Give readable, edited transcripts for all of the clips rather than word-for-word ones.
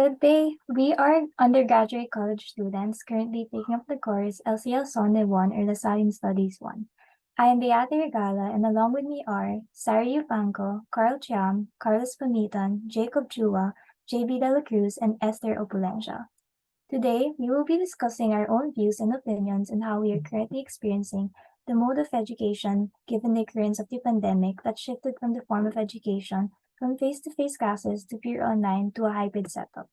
Good day. We are undergraduate college students currently taking up the course LCLSONE 1 or Lasallian Studies 1. I am Beata Regala, and along with me are Sari Yupangco, Chiam, Pamittan, Chua, Dela Cruz, and Esther Opulencia. Today, we will be discussing our own views and opinions on how we are currently experiencing the mode of education given the occurrence of the pandemic that shifted from the form of education from face-to-face classes to pure online to a hybrid setup.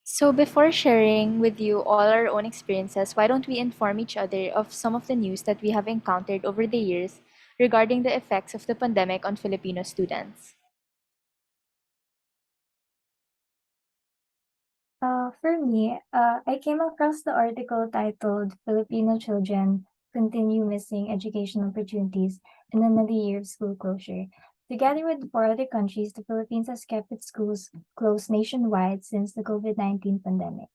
So, before sharing with you all our own experiences, why don't we inform each other of some of the news that we have encountered over the years regarding the effects of the pandemic on Filipino students? For me, I came across the article titled Filipino Children Continue Missing Education Opportunities in Another Year of School Closure. Together with four other countries, the Philippines has kept its schools closed nationwide since the COVID-19 pandemic.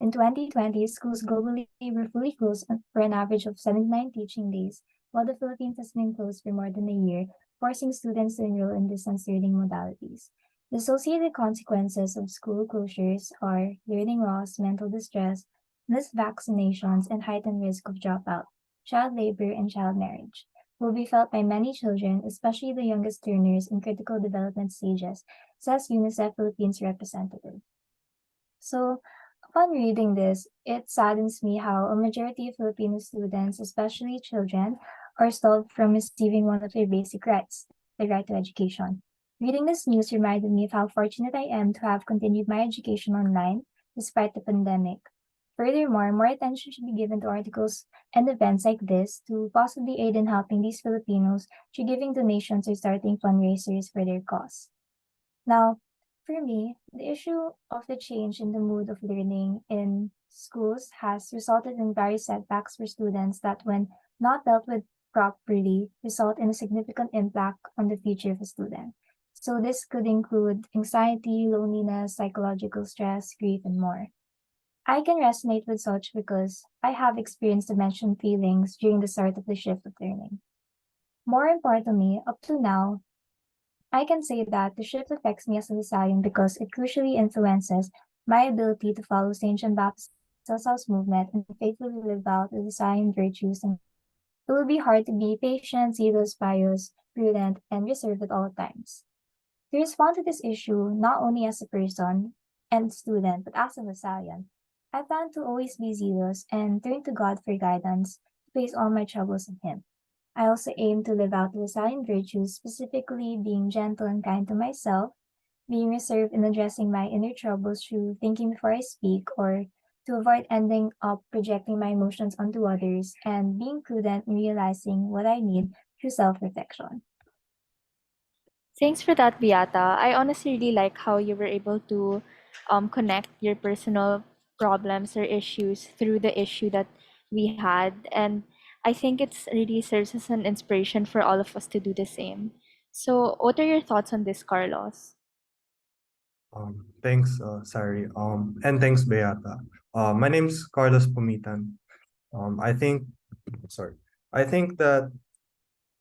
In 2020, schools globally were fully closed for an average of 79 teaching days, while the Philippines has been closed for more than a year, forcing students to enroll in distance learning modalities. The associated consequences of school closures are learning loss, mental distress, missed vaccinations, and heightened risk of dropout, child labor, and child marriage. Will be felt by many children, especially the youngest learners in critical development stages, says UNICEF Philippines representative. So, upon reading this, it saddens me how a majority of Filipino students, especially children, are stalled from receiving one of their basic rights, the right to education. Reading this news reminded me of how fortunate I am to have continued my education online despite the pandemic. Furthermore, more attention should be given to articles and events like this to possibly aid in helping these Filipinos through giving donations or starting fundraisers for their cause. Now, for me, the issue of the change in the mood of learning in schools has resulted in various setbacks for students that, when not dealt with properly, result in a significant impact on the future of a student. So this could include anxiety, loneliness, psychological stress, grief, and more. I can resonate with such because I have experienced the mentioned feelings during the start of the shift of learning. More importantly, up to now, I can say that the shift affects me as a Lasallian because it crucially influences my ability to follow St. John Baptist House movement and faithfully live out the Lasallian virtues. And it will be hard to be patient, zealous, pious, prudent, and reserved at all times. To respond to this issue, not only as a person and student, but as a Lasallian, I plan to always be zealous and turn to God for guidance to face all my troubles in Him. I also aim to live out the Lasallian virtues, specifically being gentle and kind to myself, being reserved in addressing my inner troubles through thinking before I speak, or to avoid ending up projecting my emotions onto others, and being prudent in realizing what I need through self-reflection. Thanks for that, Beata. I honestly really like how you were able to connect your personal problems or issues through the issue that we had. And I think it's really serves as an inspiration for all of us to do the same. So, what are your thoughts on this, Carlos? Thanks, Sari. And thanks, Beata. My name's Carlos Pamittan. I think, sorry, I think that,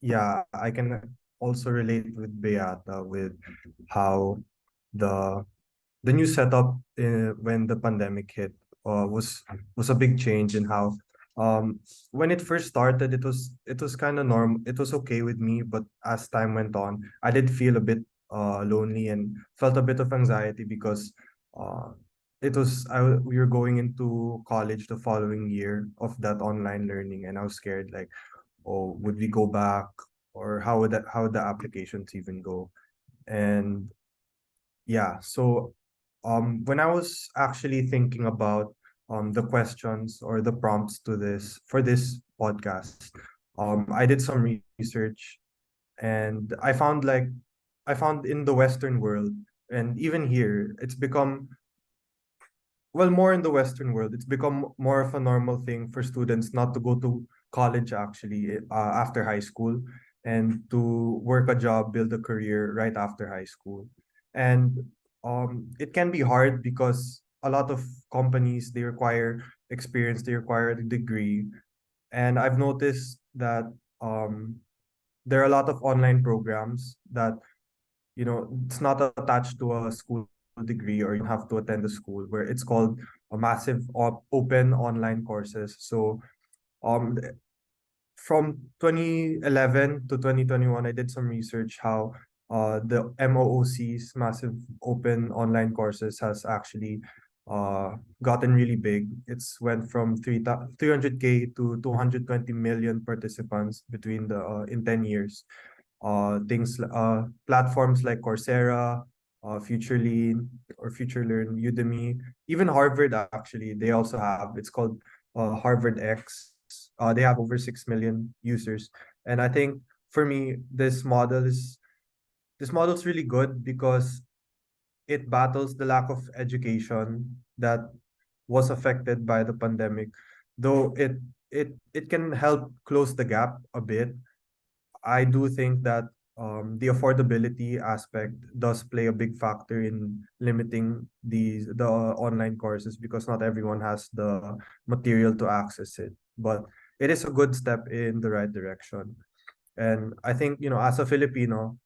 yeah, I can also relate with Beata with how the the new setup when the pandemic hit was a big change in how when it first started it was kind of it was okay with me, but as time went on I did feel a bit lonely and felt a bit of anxiety because uh we were going into college the following year of that online learning, and I was scared, like, oh, would we go back, or how would the applications even go? And yeah, so when I was actually thinking about the questions or the prompts to this for this podcast, I did some research, and I found in the Western world, and even here it's become, well, more in the Western world, it's become more of a normal thing for students not to go to college actually after high school, and to work a job, build a career right after high school. And it can be hard because a lot of companies, they require experience, they require a degree. And I've noticed that there are a lot of online programs that, it's not attached to a school degree, or you don't have to attend a school, where it's called a massive open online courses. So um from 2011 to 2021, I did some research how the MOOC's massive open online courses has actually gotten really big. It's went from 300K to 220 million participants between the in 10 years. Platforms like Coursera, FutureLean or FutureLearn, Udemy, even Harvard actually, they also have. It's called Harvard X. They have over 6 million users, and I think for me this model is really good because it battles the lack of education that was affected by the pandemic, though it can help close the gap a bit. I do think that the affordability aspect does play a big factor in limiting the online courses, because not everyone has the material to access it. But it is a good step in the right direction. And I think, as a Filipino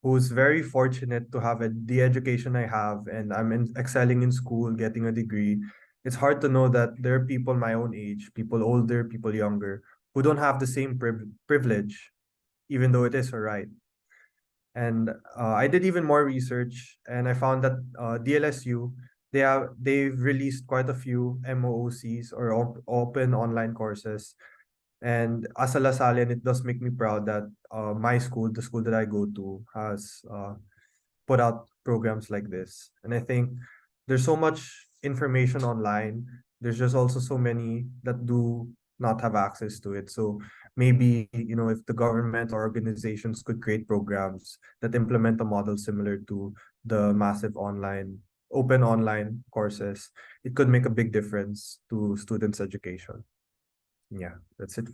who's very fortunate to have the education I have, and excelling in school, getting a degree, it's hard to know that there are people my own age, people older, people younger, who don't have the same privilege, even though it is a right. And I did even more research, and I found that DLSU, they've released quite a few MOOCs, or open online courses. And as a Lasallian, it does make me proud that my school, the school that I go to, has put out programs like this. And I think there's so much information online. There's just also so many that do not have access to it. So maybe, if the government or organizations could create programs that implement a model similar to the massive open online courses, it could make a big difference to students' education. Yeah, that's it.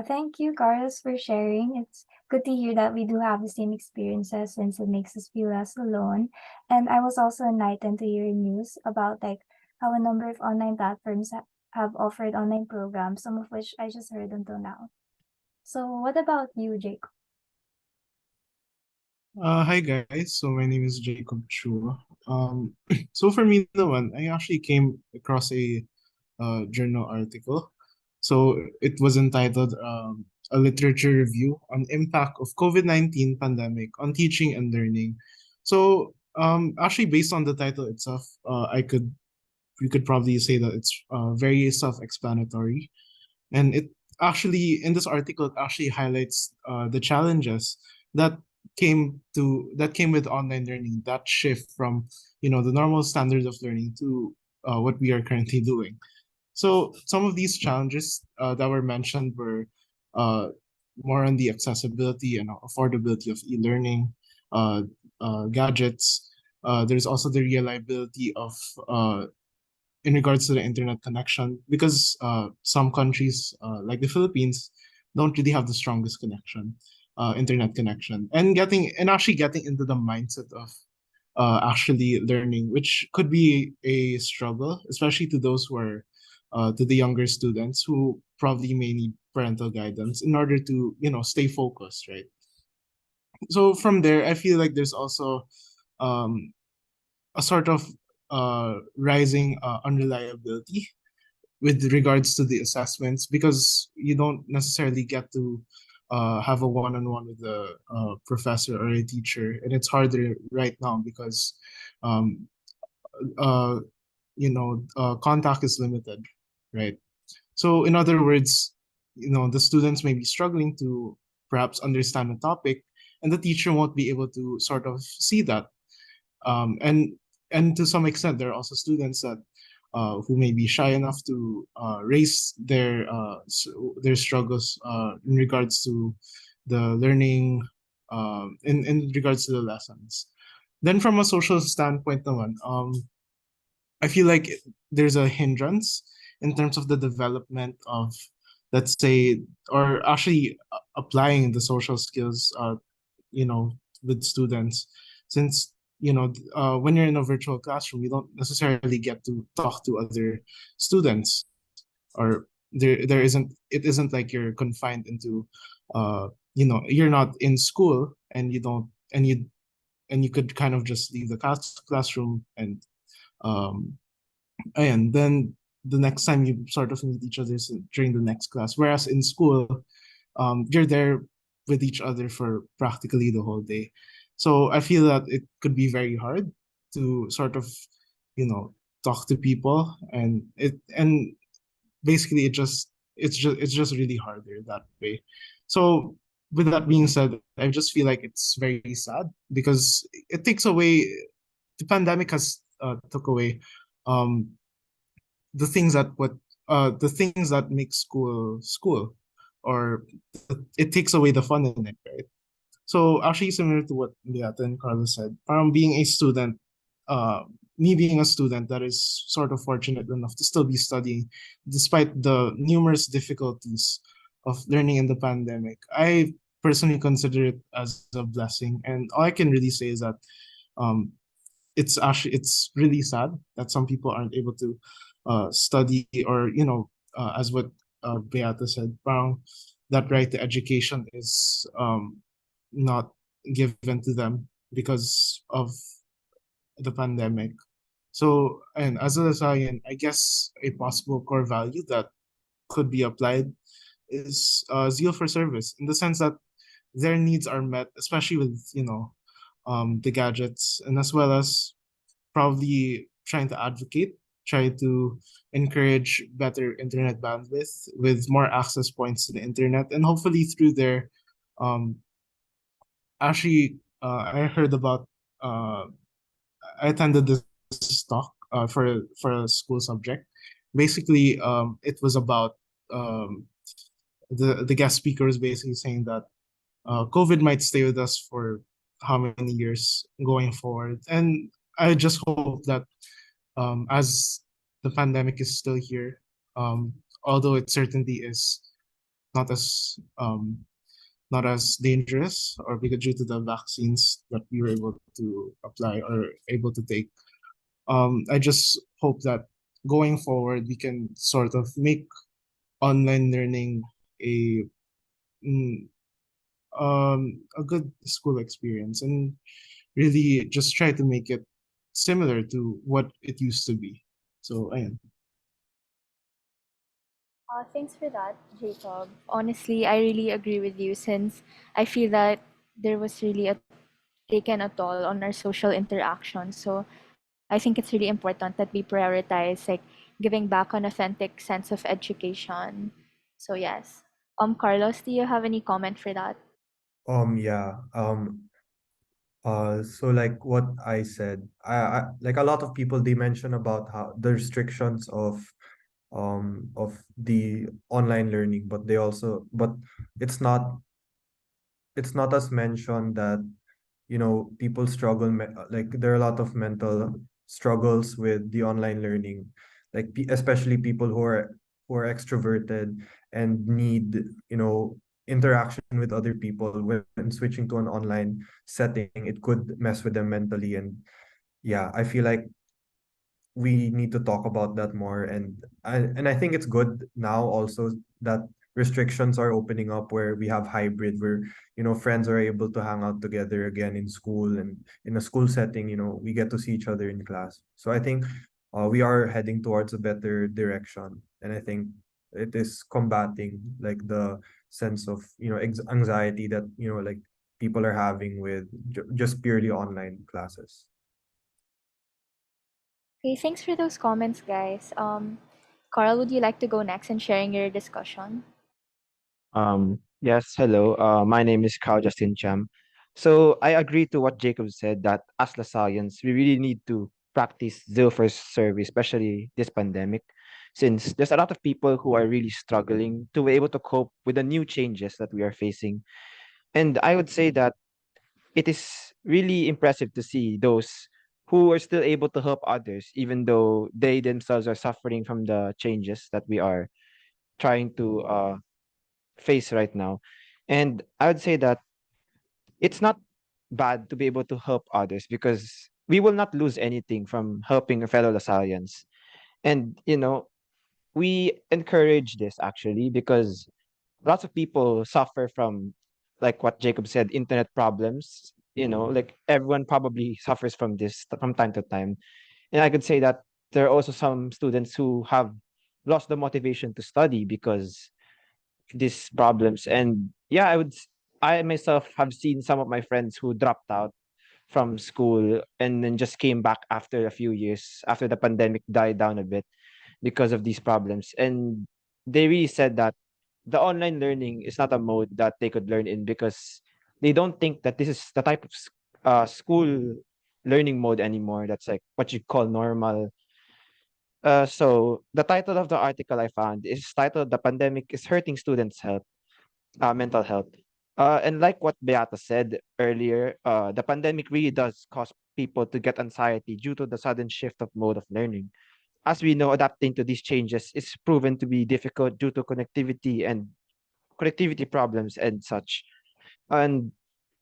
Thank you, Carlos, for sharing. It's good to hear that we do have the same experiences, since it makes us feel less alone. And I was also enlightened to hear news about like how a number of online platforms have offered online programs, some of which I just heard until now. So what about you, Jake? Hi guys, so my name is Jacob Chua. So for me naman, I actually came across a journal article. So it was entitled a literature review on impact of COVID-19 pandemic on teaching and learning. So actually based on the title itself, you could probably say that it's very self-explanatory. And it actually, in this article, it actually highlights the challenges that came with online learning, that shift from the normal standards of learning to what we are currently doing. So some of these challenges that were mentioned were more on the accessibility and affordability of e-learning, gadgets. There's also the reliability of in regards to the internet connection, because some countries like the Philippines don't really have the strongest internet connection, and actually getting into the mindset of actually learning, which could be a struggle, especially to those who are to the younger students who probably may need parental guidance in order to stay focused, right? So from there, I feel like there's also um, a sort of rising unreliability with regards to the assessments, because you don't necessarily get to have a one-on-one with a professor or a teacher, and it's harder right now because um, uh, contact is limited, right? So in other words, the students may be struggling to perhaps understand the topic, and the teacher won't be able to sort of see that. And to some extent, there are also students that who may be shy enough to raise their struggles in regards to the learning, in regards to the lessons. Then from a social standpoint naman, I feel like there's a hindrance in terms of the development of, let's say, or actually applying the social skills with students, since when you're in a virtual classroom, you don't necessarily get to talk to other students, or there isn't it isn't like you're confined into you're not in school, and you don't and you could kind of just leave the classroom, um and then the next time you sort of meet each other is during the next class. Whereas in school, you're there with each other for practically the whole day. So I feel that it could be very hard to sort of, talk to people, and basically it's just really harder that way. So with that being said, I just feel like it's very sad because it takes away the pandemic has took away um the things that make school, or it takes away the fun in it, right? So actually, similar to what Beata and Carlos said, being a student, uh me being a student that is sort of fortunate enough to still be studying despite the numerous difficulties of learning in the pandemic, I personally consider it as a blessing. And all I can really say is that um it's really sad that some people aren't able to study, or as what Beata said, parang that right to education is not given to them because of the pandemic. So, and as a Lasallian, I guess a possible core value that could be applied is zeal for service, in the sense that their needs are met, especially with the gadgets, and as well as probably trying to advocate, try to encourage better internet bandwidth with more access points to the internet, and hopefully through there, um, actually, I heard about, I attended this talk for a school subject. Basically, it was about the guest speaker was basically saying that COVID might stay with us for how many years going forward, and I just hope that as the pandemic is still here, although it certainly is not as um, not as dangerous, or because due to the vaccines that we were able to apply or able to take, I just hope that going forward we can sort of make online learning a mm, a good school experience, and really just try to make it similar to what it used to be. So, ayan. Thanks for that, Jacob. Honestly, I really agree with you, since I feel that there was really a taken a toll on our social interaction. So I think it's really important that we prioritize like giving back an authentic sense of education. So yes. Carlos, do you have any comment for that? Yeah. So like what I said, I like a lot of people, they mention about how the restrictions of the online learning, but it's not it's not as mentioned that people struggle like there are a lot of mental struggles with the online learning, like especially people who are extroverted and need interaction with other people. When switching to an online setting, it could mess with them mentally. And yeah, I feel like we need to talk about that more. And I think it's good now also that restrictions are opening up, where we have hybrid, where friends are able to hang out together again in school, and in a school setting, we get to see each other in class. So I think we are heading towards a better direction, and I think it is combating like the sense of anxiety that like people are having with just purely online classes. Okay, thanks for those comments, guys. Carl, would you like to go next and sharing your discussion? Yes, hello. My name is Carl Justin Chiam. So I agree to what Jacob said, that as Lasallians, we really need to practice zeal for service, especially this pandemic, since there's a lot of people who are really struggling to be able to cope with the new changes that we are facing. And I would say that it is really impressive to see those who are still able to help others, even though they themselves are suffering from the changes that we are trying to face right now. And I would say that it's not bad to be able to help others because we will not lose anything from helping fellow Lasallians. And we encourage this actually because lots of people suffer from, like what Jacob said, internet problems. Like everyone probably suffers from this from time to time. And I could say that there are also some students who have lost the motivation to study because these problems. And yeah, I myself have seen some of my friends who dropped out from school and then just came back after a few years after the pandemic died down a bit because of these problems. And they really said that the online learning is not a mode that they could learn in because they don't think that this is the type of school learning mode anymore. That's like what you call normal. So the title of the article I found is titled "The Pandemic is Hurting Students' Health, Mental Health." And like what Beata said earlier, the pandemic really does cause people to get anxiety due to the sudden shift of mode of learning. As we know, adapting to these changes is proven to be difficult due to connectivity problems and such. And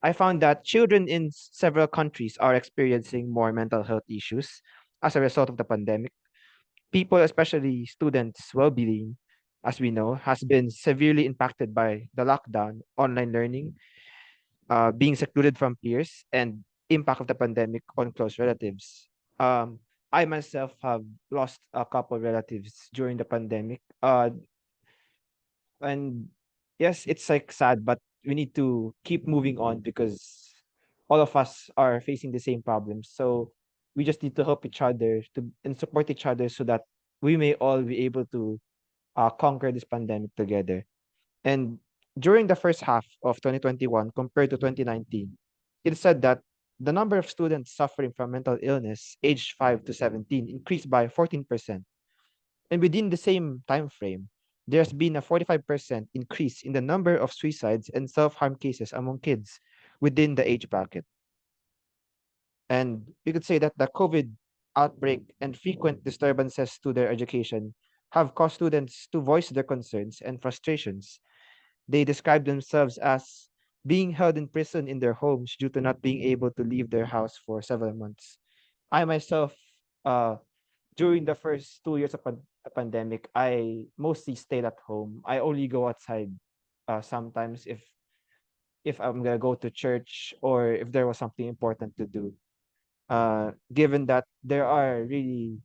I found that children in several countries are experiencing more mental health issues as a result of the pandemic. People, especially students' well-being, as we know, has been severely impacted by the lockdown, online learning, being secluded from peers, and impact of the pandemic on close relatives. Um, I myself have lost a couple relatives during the pandemic. And yes, it's like sad, but we need to keep moving on because all of us are facing the same problems. So we just need to help each other to and support each other so that we may all be able to conquer this pandemic together. And during the first half of 2021 compared to 2019, it said that the number of students suffering from mental illness aged 5 to 17 increased by 14%. And within the same time frame, there's been a 45% increase in the number of suicides and self-harm cases among kids within the age bracket. And we could say that the COVID outbreak and frequent disturbances to their education have caused students to voice their concerns and frustrations. They describe themselves as being held in prison in their homes due to not being able to leave their house for several months. I myself, uh, during the first 2 years of the pandemic, I mostly stayed at home. I only go outside sometimes if I'm gonna go to church or if there was something important to do. Given that there are really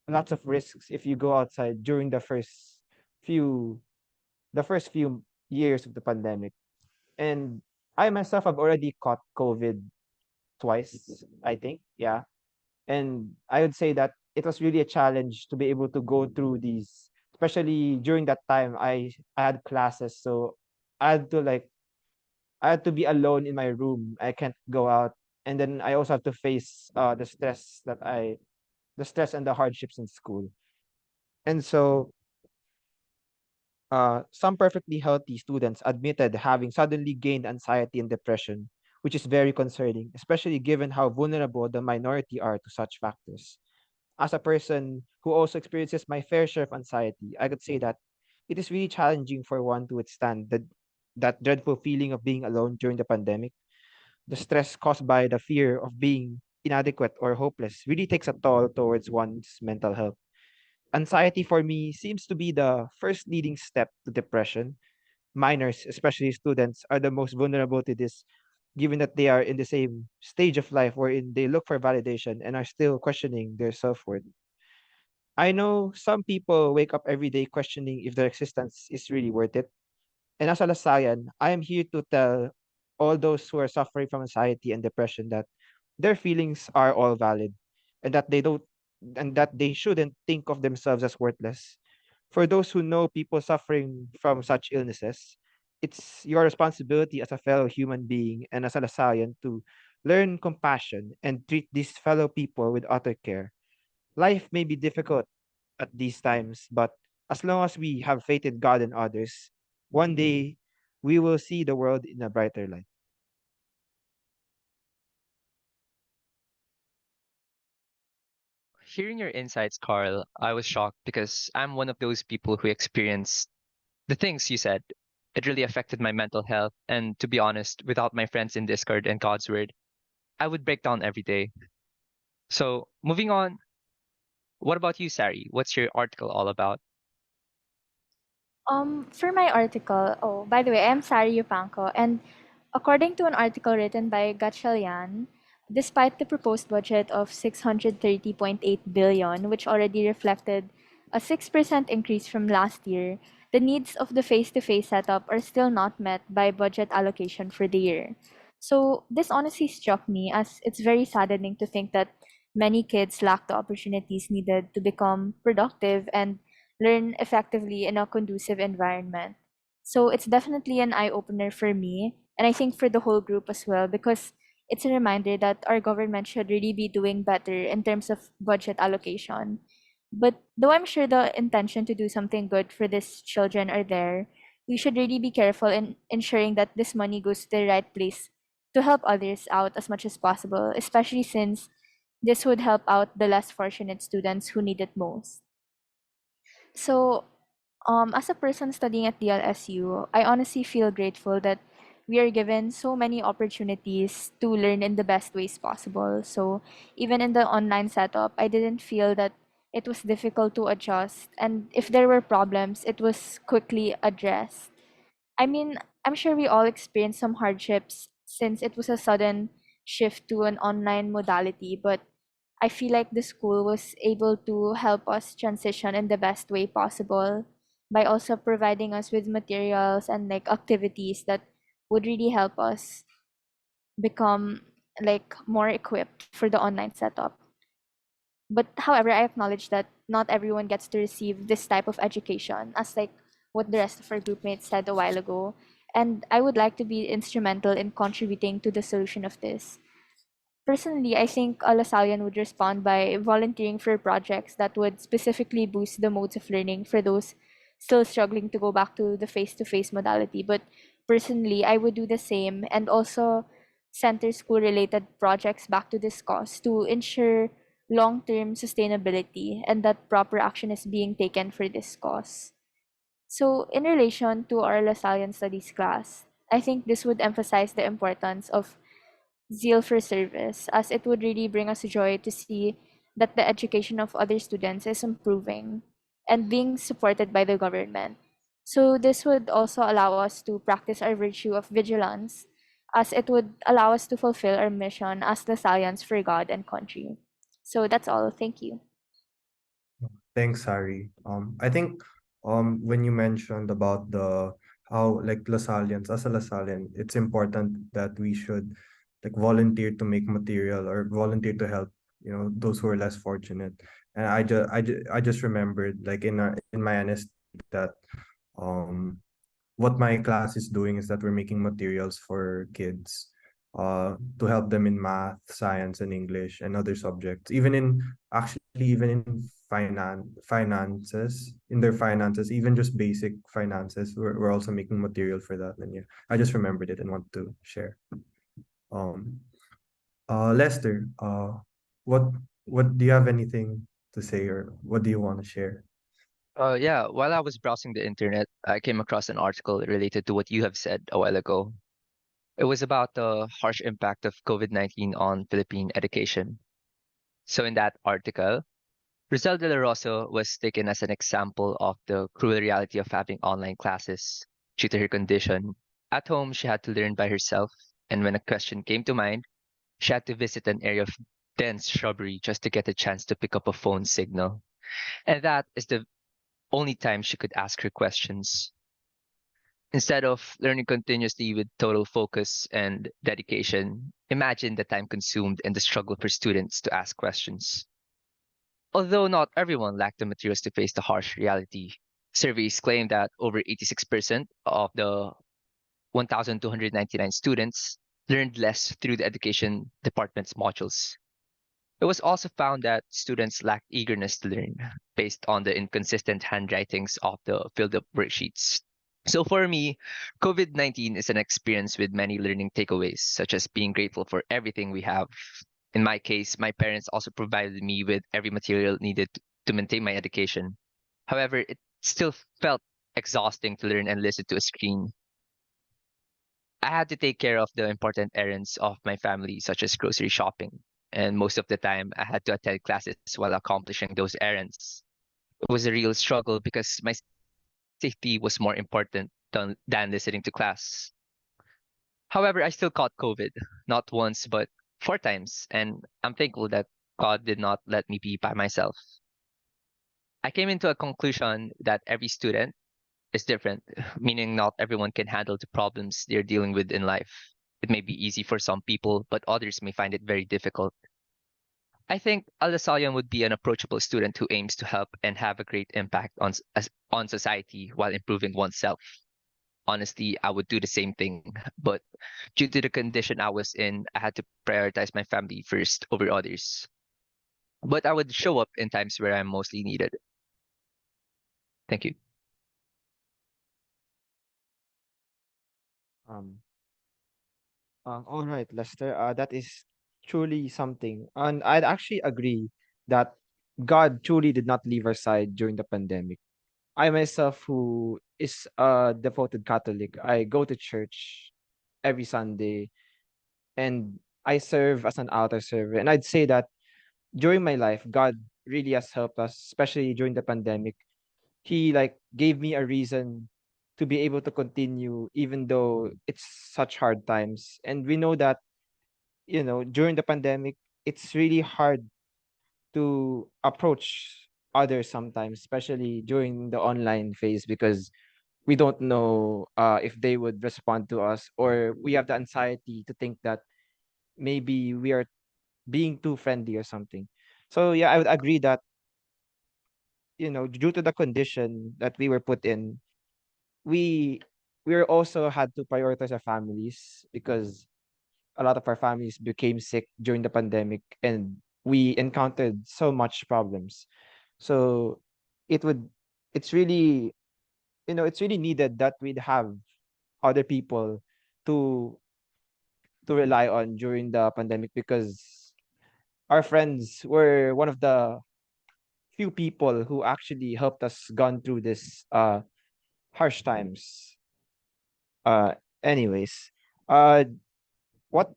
lots of risks if you go outside during few the first few years of the pandemic. And I myself have already caught COVID twice, I think. Yeah. And I would say that it was really a challenge to be able to go through these, especially during that time I had classes, so I had to like I had to be alone in my room. I can't go out. And then I also have to face the stress and the hardships in school. And so some perfectly healthy students admitted having suddenly gained anxiety and depression, which is very concerning, especially given how vulnerable the minority are to such factors. As a person who also experiences my fair share of anxiety, I could say that it is really challenging for one to withstand that dreadful feeling of being alone during the pandemic. The stress caused by the fear of being inadequate or hopeless really takes a toll towards one's mental health. Anxiety for me seems to be the first leading step to depression. Minors, especially students, are the most vulnerable to this, given that they are in the same stage of life wherein they look for validation and are still questioning their self worth. I know some people wake up every day questioning if their existence is really worth it. And as a Lasayan, I am here to tell all those who are suffering from anxiety and depression that their feelings are all valid and that they shouldn't think of themselves as worthless. For those who know people suffering from such illnesses, it's your responsibility as a fellow human being and as a Lasayan to learn compassion and treat these fellow people with utter care. Life may be difficult at these times, but as long as we have faith in God and others, one day we will see the world in a brighter light. Hearing your insights, Carl, I was shocked because I'm one of those people who experienced the things you said. It really affected my mental health. And to be honest, without my friends in Discord and God's Word, I would break down every day. So moving on, what about you, Sari? What's your article all about? For my article, oh, by the way, I'm Sari Yupangco, and according to an article written by Gatchalian, despite the proposed budget of 630.8 billion, which already reflected a 6% increase from last year, the needs of the face-to-face setup are still not met by budget allocation for the year. So this honestly struck me as it's very saddening to think that many kids lack the opportunities needed to become productive and learn effectively in a conducive environment. So it's definitely an eye opener for me, and I think for the whole group as well, because it's a reminder that our government should really be doing better in terms of budget allocation. But though I'm sure the intention to do something good for these children are there, we should really be careful in ensuring that this money goes to the right place to help others out as much as possible, especially since this would help out the less fortunate students who need it most. So, as a person studying at DLSU, I honestly feel grateful that we are given so many opportunities to learn in the best ways possible. So, even in the online setup, I didn't feel that it was difficult to adjust. And if there were problems, it was quickly addressed. I mean, I'm sure we all experienced some hardships since it was a sudden shift to an online modality, but I feel like the school was able to help us transition in the best way possible by also providing us with materials and like activities that would really help us become like more equipped for the online setup. But however, I acknowledge that not everyone gets to receive this type of education, as like what the rest of our group mates said a while ago. And I would like to be instrumental in contributing to the solution of this. Personally, I think a Lasallian would respond by volunteering for projects that would specifically boost the modes of learning for those still struggling to go back to the face-to-face modality. But personally, I would do the same and also center school-related projects back to this cause to ensure long-term sustainability and that proper action is being taken for this cause. So, in relation to our Lasallian Studies class, I think this would emphasize the importance of zeal for service, as it would really bring us joy to see that the education of other students is improving and being supported by the government. So, this would also allow us to practice our virtue of vigilance, as it would allow us to fulfill our mission as the Salians for God and country. So, that's all. Thank you. Thanks, Sari. I think when you mentioned about the how like Lasallians, as a Lasallian, it's important that we should like volunteer to make material or volunteer to help, you know, those who are less fortunate. And I just remembered like in my NS that um what my class is doing is that we're making materials for kids to help them in math, science, and English and other subjects. Even in finances, in their finances, even just basic finances, we're also making material for that. And yeah, I just remembered it and want to share. Um Lester, what what do you have anything to say or what do you want to share? Yeah, while I was browsing the internet, I came across an article related to what you have said a while ago. It was about the harsh impact of COVID-19 on Philippine education. So in that article, Rizal de la Rosa was taken as an example of the cruel reality of having online classes due to her condition. At home, she had to learn by herself, and when a question came to mind, she had to visit an area of dense shrubbery just to get a chance to pick up a phone signal. And that is the only time she could ask her questions. Instead of learning continuously with total focus and dedication, imagine the time consumed and the struggle for students to ask questions. Although not everyone lacked the materials to face the harsh reality, surveys claim that over 86% of the 1,299 students learned less through the education department's modules. It was also found that students lacked eagerness to learn based on the inconsistent handwritings of the filled up worksheets. So for me, COVID-19 is an experience with many learning takeaways, such as being grateful for everything we have. In my case, my parents also provided me with every material needed to maintain my education. However, it still felt exhausting to learn and listen to a screen. I had to take care of the important errands of my family, such as grocery shopping. And most of the time, I had to attend classes while accomplishing those errands. It was a real struggle because my safety was more important than listening to class. However, I still caught COVID, not once, but 4 times. And I'm thankful that God did not let me be by myself. I came into a conclusion that every student is different, meaning not everyone can handle the problems they're dealing with in life. It may be easy for some people, but others may find it very difficult. I think a Lasallian would be an approachable student who aims to help and have a great impact on society while improving oneself. Honestly, I would do the same thing, but due to the condition I was in, I had to prioritize my family first over others. But I would show up in times where I'm mostly needed. Thank you. Um, all right, Lester. That is truly something, and I'd actually agree that God truly did not leave our side during the pandemic. I myself, who is a devoted Catholic, I go to church every Sunday, and I serve as an altar server. And I'd say that during my life, God really has helped us, especially during the pandemic. He like gave me a reason to be able to continue even though it's such hard times. And we know that, during the pandemic, it's really hard to approach others sometimes, especially during the online phase, because we don't know if they would respond to us, or we have the anxiety to think that maybe we are being too friendly or something. So yeah, I would agree that, due to the condition that we were put in, we we also had to prioritize our families, because a lot of our families became sick during the pandemic, and we encountered so much problems. So it would it's really it's really needed that we'd have other people to rely on during the pandemic, because our friends were one of the few people who actually helped us gone through this harsh times. Uh anyways, uh what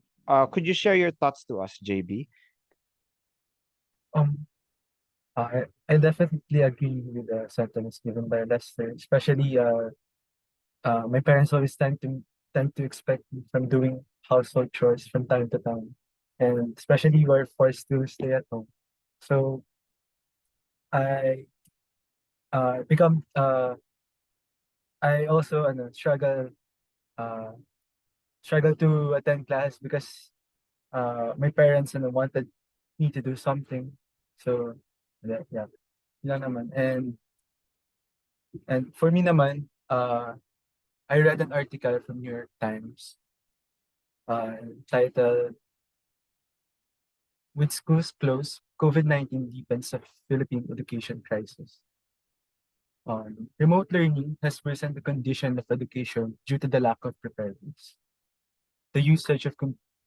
could you share your thoughts to us, JB? Um, I definitely agree with the sentiments given by Lester, especially my parents always tend to expect me from doing household chores from time to time, and especially we're forced to stay at home. So I become I also uh struggle to attend class because my parents wanted me to do something. So yeah, yun lang naman. And for me naman, I read an article from New York Times uh, titled "With Schools Closed, COVID-19 Deepens the Philippine Education Crisis." Remote learning has worsened the condition of education due to the lack of preparedness. The usage of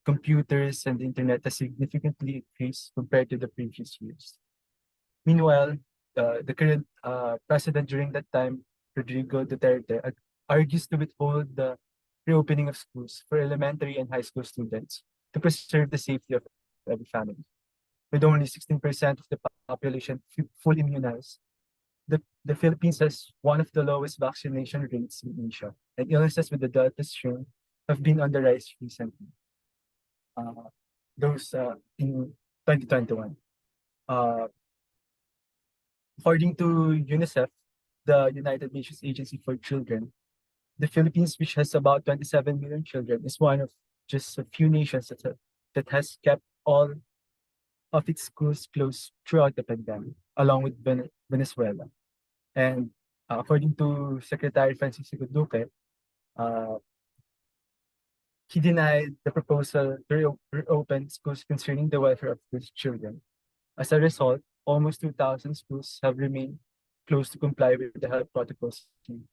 computers and the internet has significantly increased compared to the previous years. Meanwhile, the current president during that time, Rodrigo Duterte, argues to withhold the reopening of schools for elementary and high school students to preserve the safety of every family. With only 16% of the population fully immunized, the Philippines has one of the lowest vaccination rates in Asia, and illnesses with the Delta strain have been on the rise recently. Those in 2021. Uh, According to UNICEF, the United Nations Agency for Children, the Philippines, which has about 27 million children, is one of just a few nations that has kept all of its schools closed throughout the pandemic, along with Venezuela. And according to Secretary Francisco Duque, uh, he denied the proposal to reopen schools concerning the welfare of these children. As a result, almost 2,000 schools have remained closed to comply with the health protocols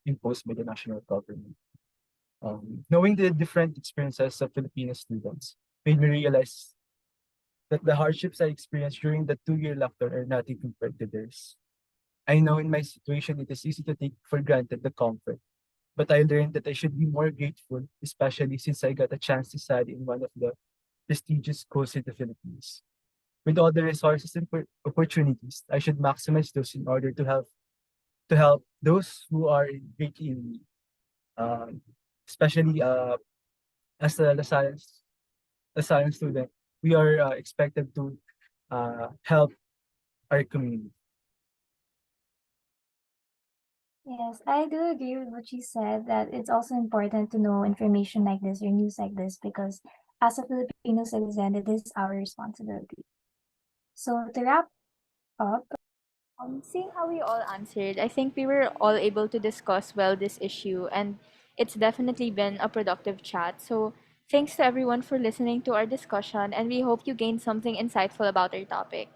imposed by the national government. Knowing the different experiences of Filipino students made me realize that the hardships I experienced during the 2-year lockdown are nothing compared to theirs. I know in my situation it is easy to take for granted the comfort, but I learned that I should be more grateful, especially since I got a chance to study in one of the prestigious schools in the Philippines. With all the resources and opportunities, I should maximize those in order to help those who are greatly in need. Um, especially as a science student, we are expected to help our community. Yes, I do agree with what you said that it's also important to know information like this or news like this because as a Filipino citizen, it is our responsibility. So to wrap up, Seeing how we all answered, I think we were all able to discuss well this issue, and it's definitely been a productive chat. So, thanks to everyone for listening to our discussion, and we hope you gained something insightful about our topic.